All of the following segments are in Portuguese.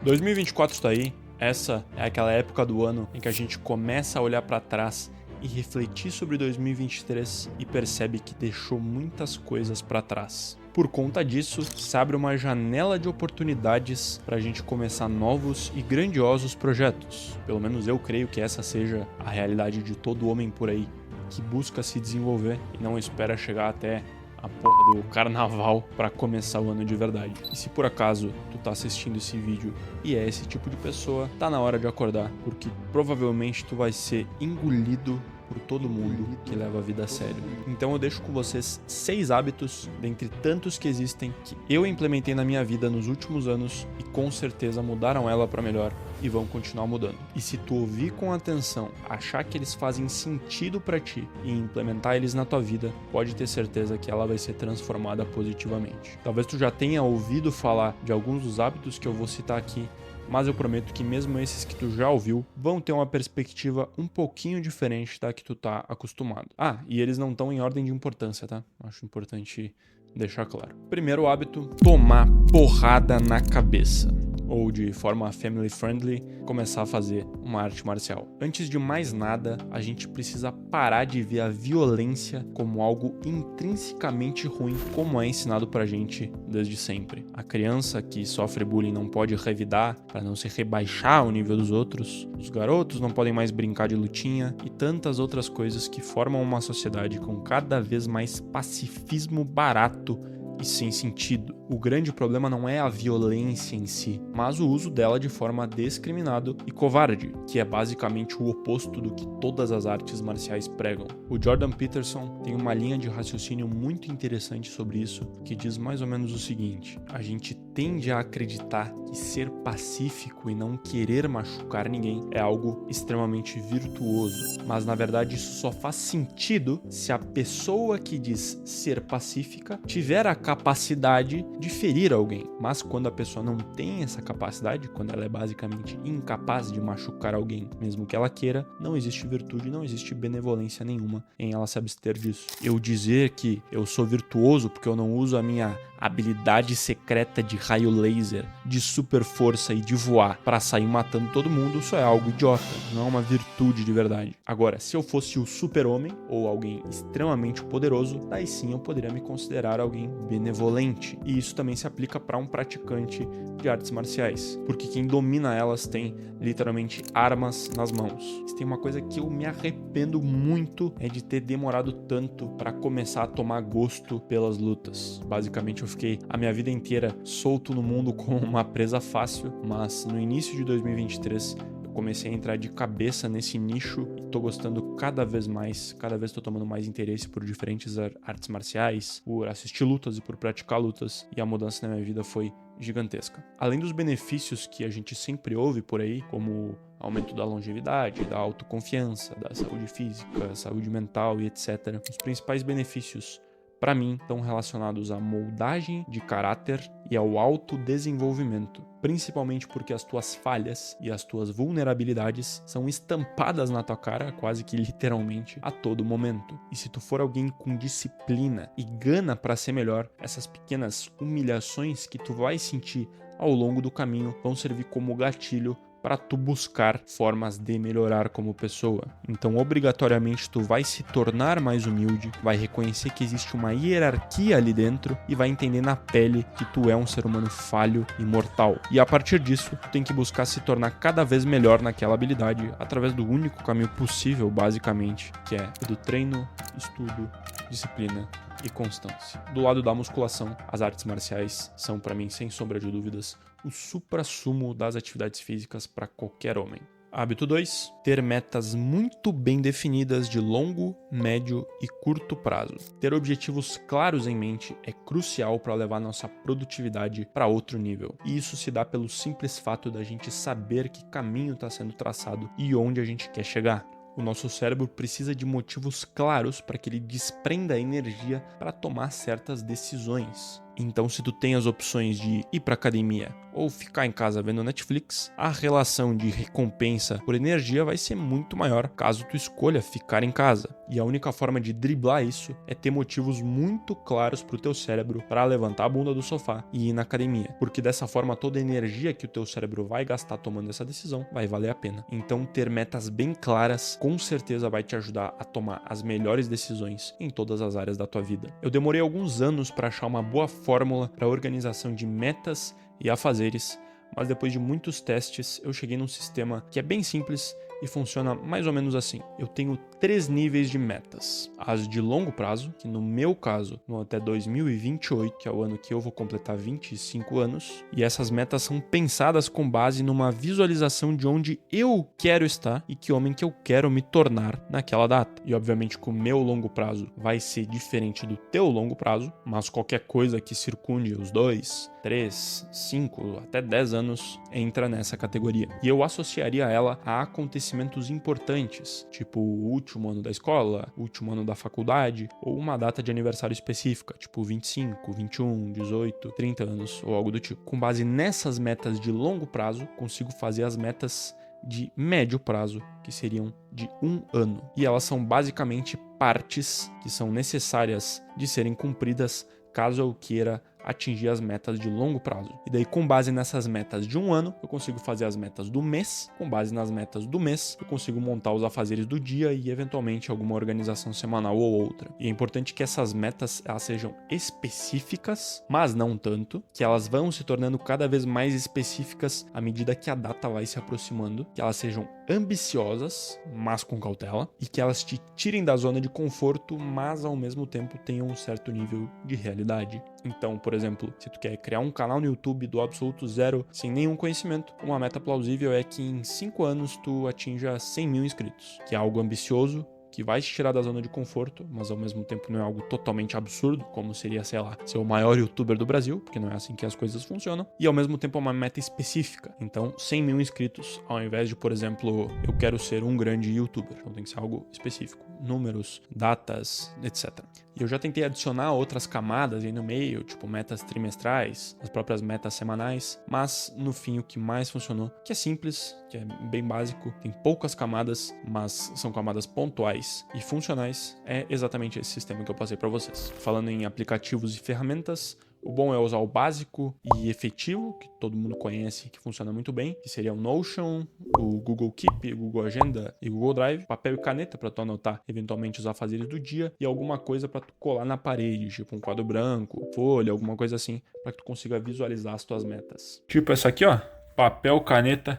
2024 tá aí, essa é aquela época do ano em que a gente começa a olhar pra trás e refletir sobre 2023 e percebe que deixou muitas coisas pra trás. Por conta disso, se abre uma janela de oportunidades pra gente começar novos e grandiosos projetos. Pelo menos eu creio que essa seja a realidade de todo homem por aí que busca se desenvolver e não espera chegar até a porra do carnaval para começar o ano de verdade. E se por acaso tu tá assistindo esse vídeo e é esse tipo de pessoa, tá na hora de acordar, porque provavelmente tu vai ser engolido por todo mundo que leva a vida a sério. Então eu deixo com vocês 6 hábitos, dentre tantos que existem, que eu implementei na minha vida nos últimos anos e com certeza mudaram ela para melhor e vão continuar mudando. E se tu ouvir com atenção, achar que eles fazem sentido para ti e implementar eles na tua vida, pode ter certeza que ela vai ser transformada positivamente. Talvez tu já tenha ouvido falar de alguns dos hábitos que eu vou citar aqui, mas eu prometo que mesmo esses que tu já ouviu vão ter uma perspectiva um pouquinho diferente da que tu tá acostumado. Ah, e eles não estão em ordem de importância, tá? Acho importante deixar claro. Primeiro hábito, tomar porrada na cabeça. Ou de forma family friendly, começar a fazer uma arte marcial. Antes de mais nada, a gente precisa parar de ver a violência como algo intrinsecamente ruim, como é ensinado pra gente desde sempre. A criança que sofre bullying não pode revidar para não se rebaixar ao nível dos outros. Os garotos não podem mais brincar de lutinha e tantas outras coisas que formam uma sociedade com cada vez mais pacifismo barato e sem sentido. O grande problema não é a violência em si, mas o uso dela de forma discriminado e covarde, que é basicamente o oposto do que todas as artes marciais pregam. O Jordan Peterson tem uma linha de raciocínio muito interessante sobre isso, que diz mais ou menos o seguinte: a gente tende a acreditar que ser pacífico e não querer machucar ninguém é algo extremamente virtuoso, mas na verdade isso só faz sentido se a pessoa que diz ser pacífica tiver a capacidade de ferir alguém. Mas quando a pessoa não tem essa capacidade, quando ela é basicamente incapaz de machucar alguém, mesmo que ela queira, não existe virtude, não existe benevolência nenhuma em ela se abster disso. Eu dizer que eu sou virtuoso porque eu não uso a minha habilidade secreta de raio laser, de super força e de voar para sair matando todo mundo, isso é algo idiota, não é uma virtude de verdade. Agora, se eu fosse o super-homem ou alguém extremamente poderoso, daí sim eu poderia me considerar alguém benevolente. E isso também se aplica para um praticante de artes marciais, porque quem domina elas tem literalmente armas nas mãos. Se tem uma coisa que eu me arrependo muito é de ter demorado tanto para começar a tomar gosto pelas lutas. Basicamente eu fiquei a minha vida inteira solto no mundo como uma presa fácil, mas no início de 2023 eu comecei a entrar de cabeça nesse nicho e tô gostando cada vez mais, cada vez tô tomando mais interesse por diferentes artes marciais, por assistir lutas e por praticar lutas, e a mudança na minha vida foi gigantesca. Além dos benefícios que a gente sempre ouve por aí, como aumento da longevidade, da autoconfiança, da saúde física, saúde mental e etc., os principais benefícios para mim, estão relacionados à moldagem de caráter e ao autodesenvolvimento, principalmente porque as tuas falhas e as tuas vulnerabilidades são estampadas na tua cara, quase que literalmente, a todo momento. E se tu for alguém com disciplina e gana para ser melhor, essas pequenas humilhações que tu vai sentir ao longo do caminho vão servir como gatilho para tu buscar formas de melhorar como pessoa. Então, obrigatoriamente, tu vai se tornar mais humilde, vai reconhecer que existe uma hierarquia ali dentro e vai entender na pele que tu é um ser humano falho e mortal. E a partir disso, tu tem que buscar se tornar cada vez melhor naquela habilidade através do único caminho possível, basicamente, que é o do treino, estudo, disciplina e constância. Do lado da musculação, as artes marciais são, para mim, sem sombra de dúvidas, o suprassumo das atividades físicas para qualquer homem. Hábito 2. Ter metas muito bem definidas de longo, médio e curto prazo. Ter objetivos claros em mente é crucial para levar nossa produtividade para outro nível. E isso se dá pelo simples fato da gente saber que caminho está sendo traçado e onde a gente quer chegar. O nosso cérebro precisa de motivos claros para que ele desprenda energia para tomar certas decisões. Então, se tu tem as opções de ir pra academia ou ficar em casa vendo Netflix, a relação de recompensa por energia vai ser muito maior caso tu escolha ficar em casa. E a única forma de driblar isso é ter motivos muito claros pro teu cérebro para levantar a bunda do sofá e ir na academia, porque dessa forma toda a energia que o teu cérebro vai gastar tomando essa decisão vai valer a pena. Então, ter metas bem claras com certeza vai te ajudar a tomar as melhores decisões em todas as áreas da tua vida. Eu demorei alguns anos para achar uma boa fórmula para a organização de metas e afazeres, mas depois de muitos testes eu cheguei num sistema que é bem simples e funciona mais ou menos assim. Eu tenho 3 níveis de metas. As de longo prazo, que no meu caso, no até 2028, que é o ano que eu vou completar 25 anos, e essas metas são pensadas com base numa visualização de onde eu quero estar e que homem que eu quero me tornar naquela data. E obviamente que o meu longo prazo vai ser diferente do teu longo prazo, mas qualquer coisa que circunde os 2, 3, 5, até 10 anos entra nessa categoria. E eu associaria ela a acontecimentos importantes, tipo o último ano da escola, o último ano da faculdade, ou uma data de aniversário específica, tipo 25, 21, 18, 30 anos, ou algo do tipo. Com base nessas metas de longo prazo, consigo fazer as metas de médio prazo, que seriam de 1 ano. E elas são basicamente partes que são necessárias de serem cumpridas caso eu queira atingir as metas de longo prazo. E daí, com base nessas metas de 1 ano, eu consigo fazer as metas do mês. Com base nas metas do mês, eu consigo montar os afazeres do dia e, eventualmente, alguma organização semanal ou outra. E é importante que essas metas elas sejam específicas, mas não tanto, que elas vão se tornando cada vez mais específicas à medida que a data vai se aproximando, que elas sejam ambiciosas, mas com cautela, e que elas te tirem da zona de conforto, mas ao mesmo tempo tenham um certo nível de realidade. Então, por exemplo, se tu quer criar um canal no YouTube do absoluto zero, sem nenhum conhecimento, uma meta plausível é que em 5 anos tu atinja 100 mil inscritos, que é algo ambicioso, que vai te tirar da zona de conforto, mas ao mesmo tempo não é algo totalmente absurdo, como seria, sei lá, ser o maior youtuber do Brasil, porque não é assim que as coisas funcionam, e ao mesmo tempo é uma meta específica. Então, 100 mil inscritos, ao invés de, por exemplo, eu quero ser um grande youtuber. Então tem que ser algo específico, números, datas, etc. E eu já tentei adicionar outras camadas aí no meio, tipo metas trimestrais, as próprias metas semanais, mas no fim o que mais funcionou, que é simples, que é bem básico, tem poucas camadas, mas são camadas pontuais e funcionais, é exatamente esse sistema que eu passei para vocês. Falando em aplicativos e ferramentas, o bom é usar o básico e efetivo, que todo mundo conhece, que funciona muito bem, que seria o Notion, o Google Keep, o Google Agenda e o Google Drive, papel e caneta para tu anotar eventualmente os afazeres do dia e alguma coisa para tu colar na parede, tipo um quadro branco, folha, alguma coisa assim, para que tu consiga visualizar as tuas metas. Tipo essa aqui, ó, papel, caneta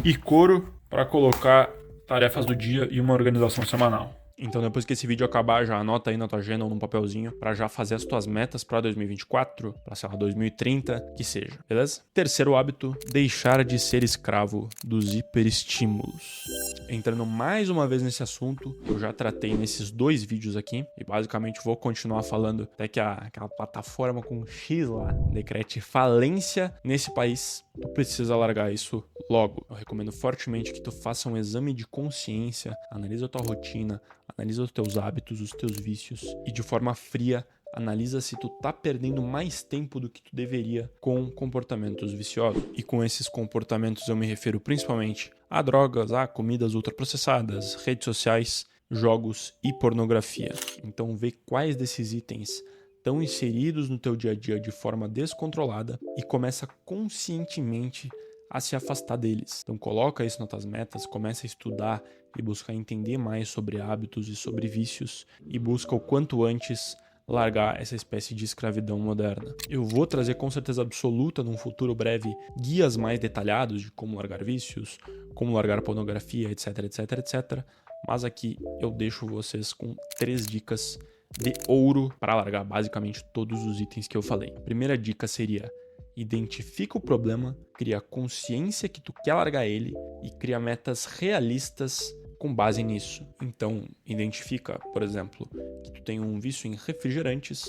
e couro para colocar tarefas do dia e uma organização semanal. Então depois que esse vídeo acabar, já anota aí na tua agenda ou num papelzinho para já fazer as tuas metas para 2024, para sei lá, 2030, que seja, beleza? Terceiro hábito, deixar de ser escravo dos hiperestímulos. Entrando mais uma vez nesse assunto, eu já tratei nesses 2 vídeos aqui e basicamente vou continuar falando até que aquela plataforma com X lá decrete falência nesse país. Tu precisa largar isso logo. Eu recomendo fortemente que tu faça um exame de consciência, analisa a tua rotina, analisa os teus hábitos, os teus vícios e de forma fria analisa se tu tá perdendo mais tempo do que tu deveria com comportamentos viciosos. E com esses comportamentos eu me refiro principalmente a drogas, a comidas ultraprocessadas, redes sociais, jogos e pornografia. Então vê quais desses itens estão inseridos no teu dia a dia de forma descontrolada e começa conscientemente a se afastar deles. Então coloca isso nas tuas metas, começa a estudar e buscar entender mais sobre hábitos e sobre vícios e busca o quanto antes largar essa espécie de escravidão moderna. Eu vou trazer com certeza absoluta num futuro breve guias mais detalhados de como largar vícios, como largar pornografia, etc, etc, etc. Mas aqui eu deixo vocês com 3 dicas de ouro para largar basicamente todos os itens que eu falei. A primeira dica seria: identifica o problema, cria consciência que tu quer largar ele e cria metas realistas com base nisso. Então, identifica, por exemplo, que tu tem um vício em refrigerantes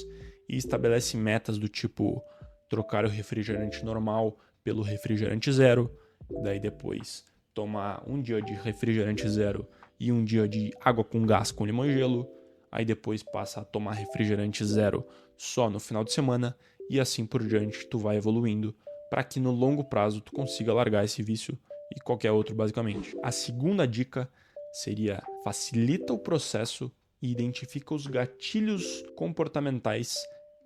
e estabelece metas do tipo trocar o refrigerante normal pelo refrigerante zero, daí depois tomar um dia de refrigerante zero e um dia de água com gás com limão e gelo, aí depois passa a tomar refrigerante zero só no final de semana e assim por diante tu vai evoluindo para que no longo prazo tu consiga largar esse vício e qualquer outro basicamente. A segunda dica seria facilita o processo e identifica os gatilhos comportamentais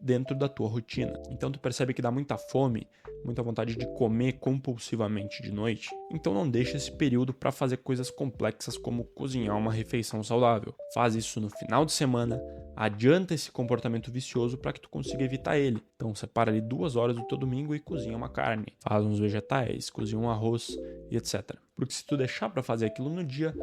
dentro da tua rotina. Então tu percebe que dá muita fome, muita vontade de comer compulsivamente de noite, então não deixa esse período para fazer coisas complexas como cozinhar uma refeição saudável. Faz isso no final de semana, adianta esse comportamento vicioso para que tu consiga evitar ele. Então separa ali 2 horas do teu domingo e cozinha uma carne, faz uns vegetais, cozinha um arroz e etc. Porque se tu deixar para fazer aquilo no dia,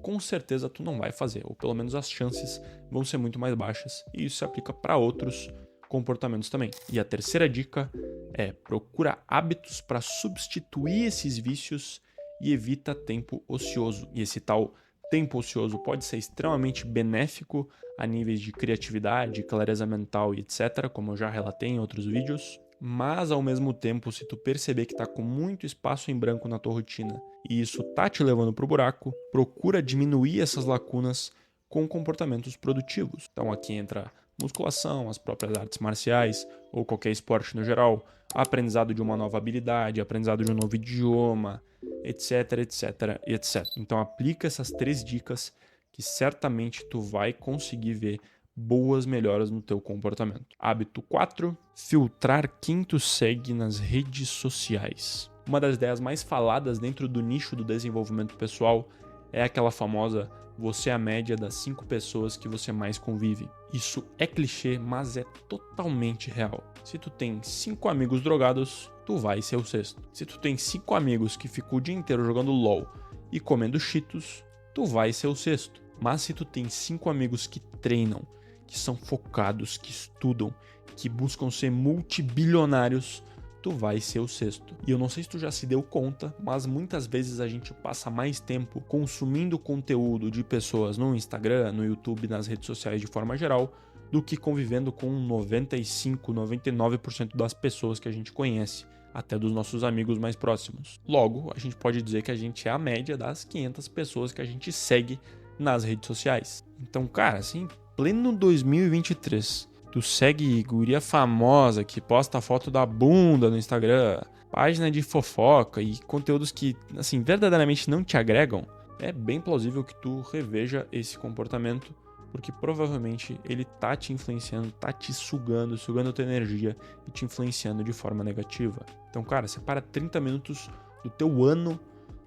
com certeza tu não vai fazer, ou pelo menos as chances vão ser muito mais baixas, e isso se aplica para outros comportamentos também. E a terceira dica é procura hábitos para substituir esses vícios e evita tempo ocioso. E esse tal tempo ocioso pode ser extremamente benéfico a níveis de criatividade, clareza mental e etc, como eu já relatei em outros vídeos, mas ao mesmo tempo, se tu perceber que está com muito espaço em branco na tua rotina e isso tá te levando pro buraco, procura diminuir essas lacunas com comportamentos produtivos. Então aqui entra musculação, as próprias artes marciais ou qualquer esporte no geral, aprendizado de uma nova habilidade, aprendizado de um novo idioma, etc, etc, etc. Então aplica essas 3 dicas que certamente tu vai conseguir ver boas melhoras no teu comportamento. Hábito 4, filtrar quem tu segue nas redes sociais. Uma das ideias mais faladas dentro do nicho do desenvolvimento pessoal é aquela famosa você é a média das 5 pessoas que você mais convive. Isso é clichê, mas é totalmente real. Se tu tem 5 amigos drogados, tu vai ser o 6º. Se tu tem 5 amigos que ficam o dia inteiro jogando LOL e comendo Cheetos, tu vai ser o 6º. Mas se tu tem 5 amigos que treinam, que são focados, que estudam, que buscam ser multibilionários, tu vai ser o 6º. E eu não sei se tu já se deu conta, mas muitas vezes a gente passa mais tempo consumindo conteúdo de pessoas no Instagram, no YouTube, nas redes sociais de forma geral, do que convivendo com 95, 99% das pessoas que a gente conhece, até dos nossos amigos mais próximos. Logo, a gente pode dizer que a gente é a média das 500 pessoas que a gente segue nas redes sociais. Então, cara, assim, pleno 2023... tu segue guria famosa que posta foto da bunda no Instagram, página de fofoca e conteúdos que, assim, verdadeiramente não te agregam, é bem plausível que tu reveja esse comportamento, porque provavelmente ele tá te influenciando, tá te sugando a tua energia e te influenciando de forma negativa. Então, cara, separa 30 minutos do teu ano,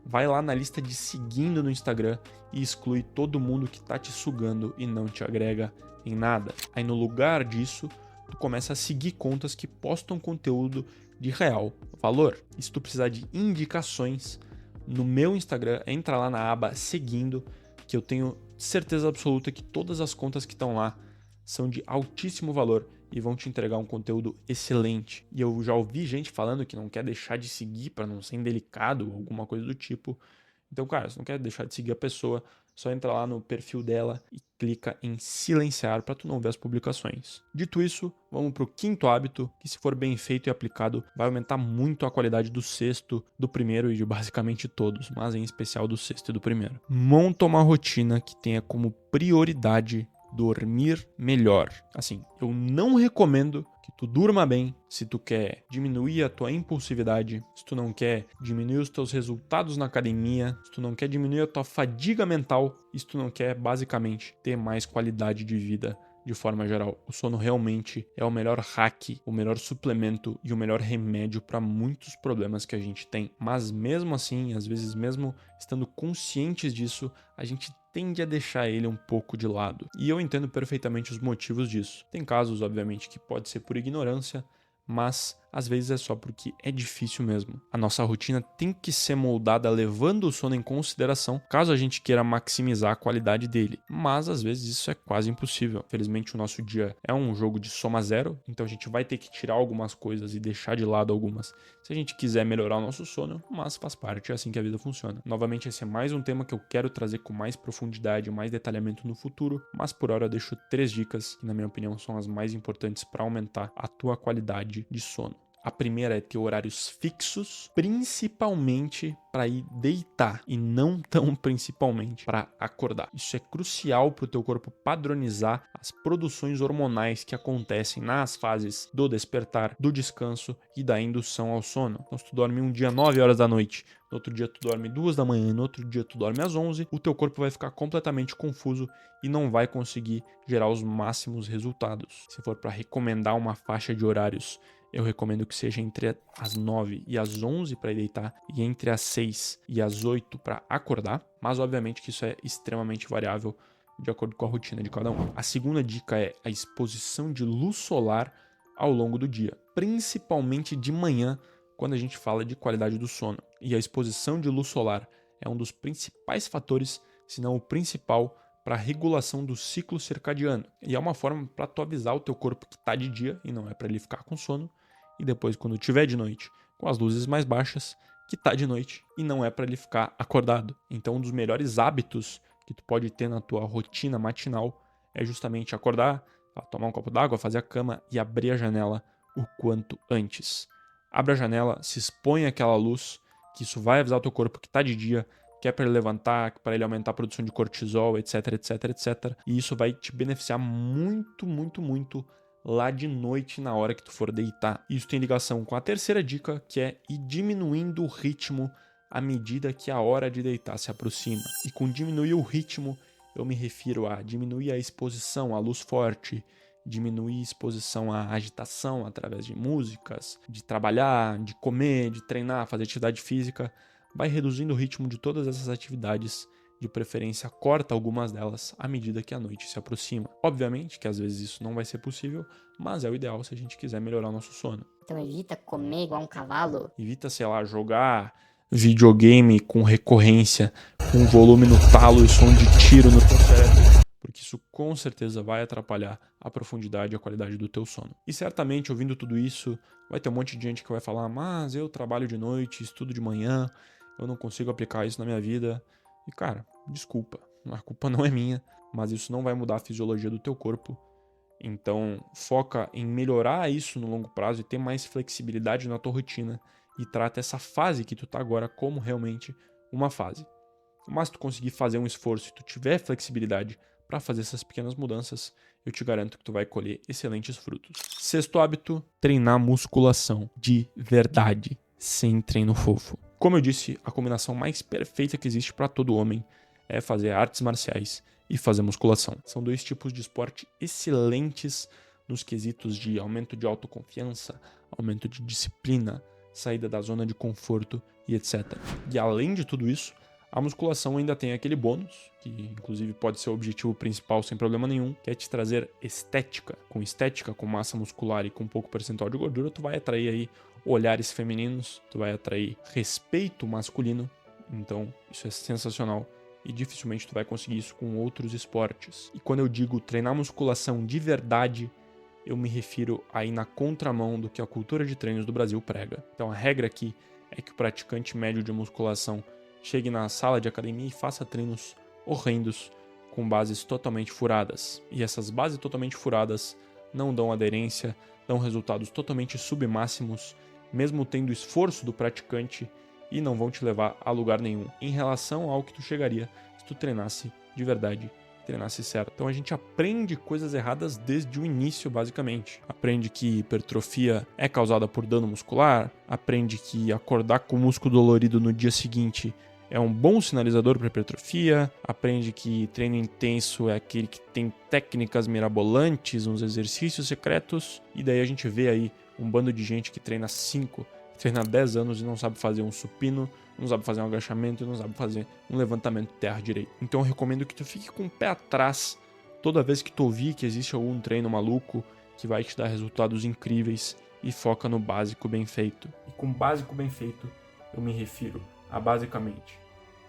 vai lá na lista de seguindo no Instagram e exclui todo mundo que tá te sugando e não te agrega em nada. Aí no lugar disso, tu começa a seguir contas que postam conteúdo de real valor. E se tu precisar de indicações, no meu Instagram, entra lá na aba seguindo, que eu tenho certeza absoluta que todas as contas que estão lá são de altíssimo valor e vão te entregar um conteúdo excelente. E eu já ouvi gente falando que não quer deixar de seguir para não ser indelicado ou alguma coisa do tipo. Então, cara, se não quer deixar de seguir a pessoa, só entra lá no perfil dela e clica em silenciar para tu não ver as publicações. Dito isso, vamos para o 5º hábito, que se for bem feito e aplicado, vai aumentar muito a qualidade do 6º, do 1º e de basicamente todos, mas em especial do 6º e do 1º. Monta uma rotina que tenha como prioridade dormir melhor. Assim, eu não recomendo que tu durma bem se tu quer diminuir a tua impulsividade, se tu não quer diminuir os teus resultados na academia, se tu não quer diminuir a tua fadiga mental, e se tu não quer basicamente ter mais qualidade de vida de forma geral. O sono realmente é o melhor hack, o melhor suplemento e o melhor remédio para muitos problemas que a gente tem. Mas mesmo assim, às vezes mesmo estando conscientes disso, a gente tende a deixar ele um pouco de lado. E eu entendo perfeitamente os motivos disso. Tem casos, obviamente, que pode ser por ignorância, mas às vezes é só porque é difícil mesmo. A nossa rotina tem que ser moldada levando o sono em consideração, caso a gente queira maximizar a qualidade dele. Mas às vezes isso é quase impossível. Felizmente o nosso dia é um jogo de soma zero, então a gente vai ter que tirar algumas coisas e deixar de lado algumas, se a gente quiser melhorar o nosso sono, mas faz parte, é assim que a vida funciona. Novamente, esse é mais um tema que eu quero trazer com mais profundidade, mais detalhamento no futuro, mas por hora eu deixo 3 dicas que, na minha opinião, são as mais importantes para aumentar a tua qualidade de sono. A primeira é ter horários fixos, principalmente para ir deitar e não tão principalmente para acordar. Isso é crucial para o teu corpo padronizar as produções hormonais que acontecem nas fases do despertar, do descanso e da indução ao sono. Então, se tu dorme um dia 9 horas da noite, no outro dia tu dorme 2 da manhã, no outro dia tu dorme às 11, o teu corpo vai ficar completamente confuso e não vai conseguir gerar os máximos resultados. Se for para recomendar uma faixa de horários, eu recomendo que seja entre as 9 e as 11 para ir deitar e entre as 6 e as 8 para acordar, mas obviamente que isso é extremamente variável de acordo com a rotina de cada um. A segunda dica é a exposição de luz solar ao longo do dia, principalmente de manhã, quando a gente fala de qualidade do sono. E a exposição de luz solar é um dos principais fatores, se não o principal, para a regulação do ciclo circadiano. E é uma forma para tu avisar o teu corpo que está de dia e não é para ele ficar com sono. E depois, quando tiver de noite, com as luzes mais baixas, que tá de noite e não é para ele ficar acordado. Então, um dos melhores hábitos que tu pode ter na tua rotina matinal é justamente acordar, tomar um copo d'água, fazer a cama e abrir a janela o quanto antes. Abre a janela, se expõe àquela luz, que isso vai avisar o teu corpo que tá de dia, que é para ele levantar, para ele aumentar a produção de cortisol, etc, etc, etc. E isso vai te beneficiar muito, muito, muito lá de noite na hora que tu for deitar. Isso tem ligação com a terceira dica, que é ir diminuindo o ritmo à medida que a hora de deitar se aproxima. E com diminuir o ritmo, eu me refiro a diminuir a exposição à luz forte, diminuir a exposição à agitação através de músicas, de trabalhar, de comer, de treinar, fazer atividade física. Vai reduzindo o ritmo de todas essas atividades, de preferência corta algumas delas à medida que a noite se aproxima. Obviamente que às vezes isso não vai ser possível, mas é o ideal se a gente quiser melhorar o nosso sono. Então evita comer igual um cavalo. Evita, sei lá, jogar videogame com recorrência, com volume no talo e som de tiro no teu cérebro, porque isso com certeza vai atrapalhar a profundidade e a qualidade do teu sono. E certamente, ouvindo tudo isso, vai ter um monte de gente que vai falar: mas eu trabalho de noite, estudo de manhã, eu não consigo aplicar isso na minha vida. E cara, desculpa, a culpa não é minha, mas isso não vai mudar a fisiologia do teu corpo. Então, foca em melhorar isso no longo prazo e ter mais flexibilidade na tua rotina e trata essa fase que tu tá agora como realmente uma fase. Mas se tu conseguir fazer um esforço e tu tiver flexibilidade para fazer essas pequenas mudanças, eu te garanto que tu vai colher excelentes frutos. Sexto hábito, treinar musculação de verdade, sem treino fofo. Como eu disse, a combinação mais perfeita que existe para todo homem é fazer artes marciais e fazer musculação. São dois tipos de esporte excelentes nos quesitos de aumento de autoconfiança, aumento de disciplina, saída da zona de conforto e etc. E além de tudo isso, a musculação ainda tem aquele bônus, que inclusive pode ser o objetivo principal sem problema nenhum, que é te trazer estética. Com massa muscular e com pouco percentual de gordura, tu vai atrair aí olhares femininos, tu vai atrair respeito masculino. Então, isso é sensacional. E dificilmente tu vai conseguir isso com outros esportes. E quando eu digo treinar musculação de verdade, eu me refiro aí na contramão do que a cultura de treinos do Brasil prega. Então a regra aqui é que o praticante médio de musculação chegue na sala de academia e faça treinos horrendos com bases totalmente furadas. E essas bases totalmente furadas não dão aderência, dão resultados totalmente submáximos, mesmo tendo esforço do praticante, e não vão te levar a lugar nenhum em relação ao que tu chegaria se tu treinasse de verdade, treinasse certo. Então a gente aprende coisas erradas desde o início, basicamente. Aprende que hipertrofia é causada por dano muscular, aprende que acordar com o músculo dolorido no dia seguinte é um bom sinalizador para hipertrofia, aprende que treino intenso é aquele que tem técnicas mirabolantes, uns exercícios secretos, e daí a gente vê aí um bando de gente que treina 5, treina 10 anos e não sabe fazer um supino, não sabe fazer um agachamento e não sabe fazer um levantamento de terra direito. Então eu recomendo que tu fique com o pé atrás toda vez que tu ouvir que existe algum treino maluco que vai te dar resultados incríveis, e foca no básico bem feito. E com básico bem feito eu me refiro a basicamente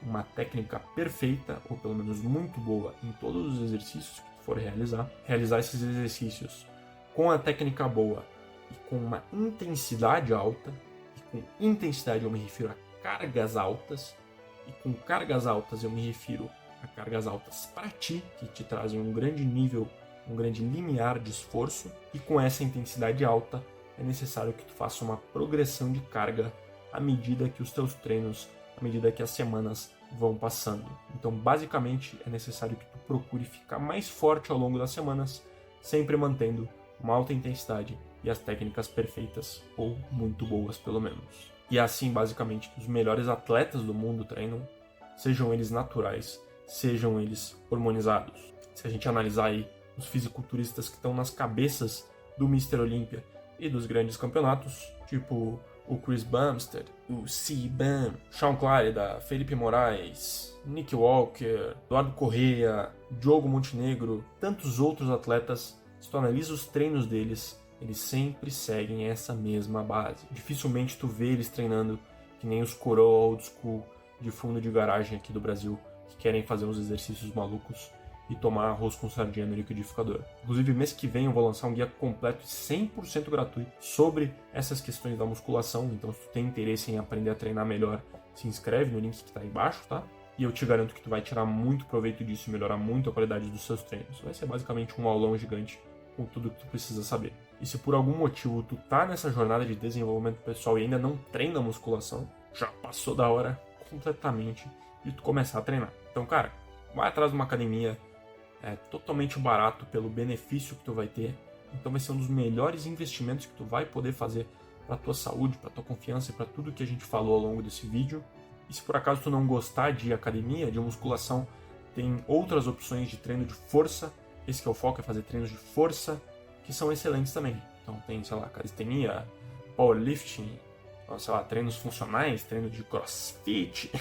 uma técnica perfeita, ou pelo menos muito boa, em todos os exercícios que tu for realizar esses exercícios com a técnica boa e com uma intensidade alta. E com intensidade eu me refiro a cargas altas, e com cargas altas eu me refiro a cargas altas para ti, que te trazem um grande nível, um grande limiar de esforço, e com essa intensidade alta é necessário que tu faça uma progressão de carga à medida que os teus treinos, à medida que as semanas vão passando. Então, basicamente, é necessário que tu procure ficar mais forte ao longo das semanas, sempre mantendo uma alta intensidade e as técnicas perfeitas, ou muito boas pelo menos. E é assim, basicamente, que os melhores atletas do mundo treinam, sejam eles naturais, sejam eles hormonizados. Se a gente analisar aí os fisiculturistas que estão nas cabeças do Mr. Olympia e dos grandes campeonatos, tipo o Chris Bumstead, o C-Bam, Sean Clarida, Felipe Moraes, Nick Walker, Eduardo Correia, Diogo Montenegro, tantos outros atletas, se tu analisa os treinos deles, eles sempre seguem essa mesma base. Dificilmente tu vê eles treinando que nem os coroa old school de fundo de garagem aqui do Brasil, que querem fazer uns exercícios malucos e tomar arroz com sardinha no liquidificador. Inclusive, mês que vem eu vou lançar um guia completo e 100% gratuito sobre essas questões da musculação. Então, se tu tem interesse em aprender a treinar melhor, se inscreve no link que está aí embaixo, tá? E eu te garanto que tu vai tirar muito proveito disso e melhorar muito a qualidade dos seus treinos. Vai ser basicamente um aulão gigante com tudo que tu precisa saber. E se por algum motivo tu tá nessa jornada de desenvolvimento pessoal e ainda não treina musculação, já passou da hora completamente de tu começar a treinar. Então, cara, vai atrás de uma academia, é totalmente barato pelo benefício que tu vai ter. Então vai ser um dos melhores investimentos que tu vai poder fazer para tua saúde, para tua confiança e para tudo que a gente falou ao longo desse vídeo. E se por acaso tu não gostar de academia, de musculação, tem outras opções de treino de força. Esse que é o foco, é fazer treinos de força, que são excelentes também. Então tem, sei lá, calistenia, powerlifting, sei lá, treinos funcionais, treino de crossfit,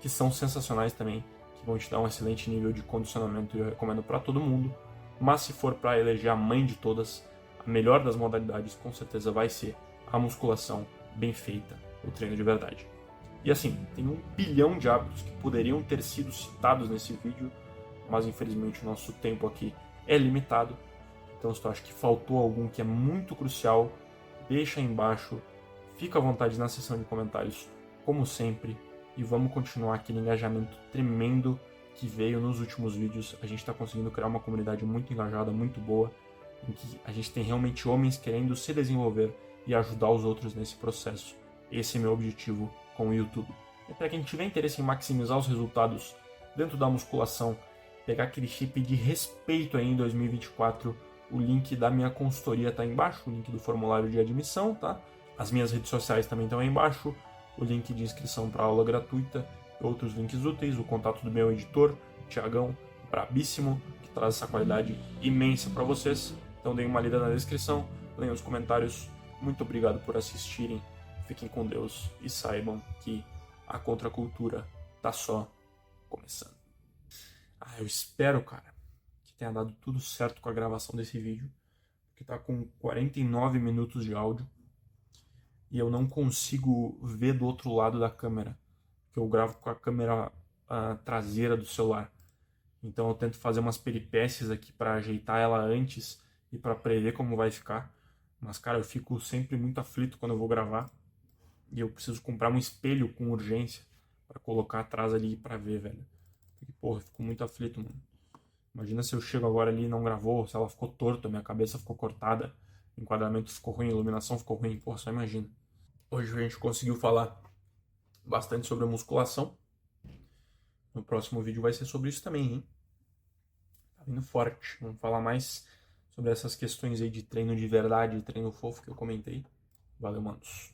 que são sensacionais também, que vão te dar um excelente nível de condicionamento e eu recomendo para todo mundo. Mas se for para eleger a mãe de todas, a melhor das modalidades com certeza vai ser a musculação bem feita, o treino de verdade. E assim, tem 1 bilhão de hábitos que poderiam ter sido citados nesse vídeo, mas infelizmente o nosso tempo aqui é limitado. Então se tu acha que faltou algum que é muito crucial, deixa aí embaixo, fica à vontade na seção de comentários, como sempre, e vamos continuar aquele engajamento tremendo que veio nos últimos vídeos. A gente está conseguindo criar uma comunidade muito engajada, muito boa, em que a gente tem realmente homens querendo se desenvolver e ajudar os outros nesse processo. Esse é meu objetivo com o YouTube. E para quem tiver interesse em maximizar os resultados dentro da musculação, pegar aquele chip de respeito aí em 2024, o link da minha consultoria está aí embaixo, o link do formulário de admissão, tá? As minhas redes sociais também estão aí embaixo, o link de inscrição para aula gratuita, outros links úteis, o contato do meu editor, Thiagão, brabíssimo, que traz essa qualidade imensa para vocês. Então deem uma lida na descrição, leiam os comentários. Muito obrigado por assistirem, fiquem com Deus e saibam que a contracultura tá só começando. Eu espero, cara, que tenha dado tudo certo com a gravação desse vídeo, que tá com 49 minutos de áudio e eu não consigo ver do outro lado da câmera, que eu gravo com a câmera traseira do celular. Então eu tento fazer umas peripécias aqui para ajeitar ela antes e para prever como vai ficar. Mas, cara, eu fico sempre muito aflito quando eu vou gravar e eu preciso comprar um espelho com urgência para colocar atrás ali para ver, velho. Porque, porra, eu fico muito aflito, mano. Imagina se eu chego agora ali e não gravou, se ela ficou torta, minha cabeça ficou cortada, o enquadramento ficou ruim, a iluminação ficou ruim, porra, só imagina. Hoje a gente conseguiu falar bastante sobre a musculação. No próximo vídeo vai ser sobre isso também, hein? Tá vindo forte. Vamos falar mais sobre essas questões aí de treino de verdade, treino fofo que eu comentei. Valeu, manos.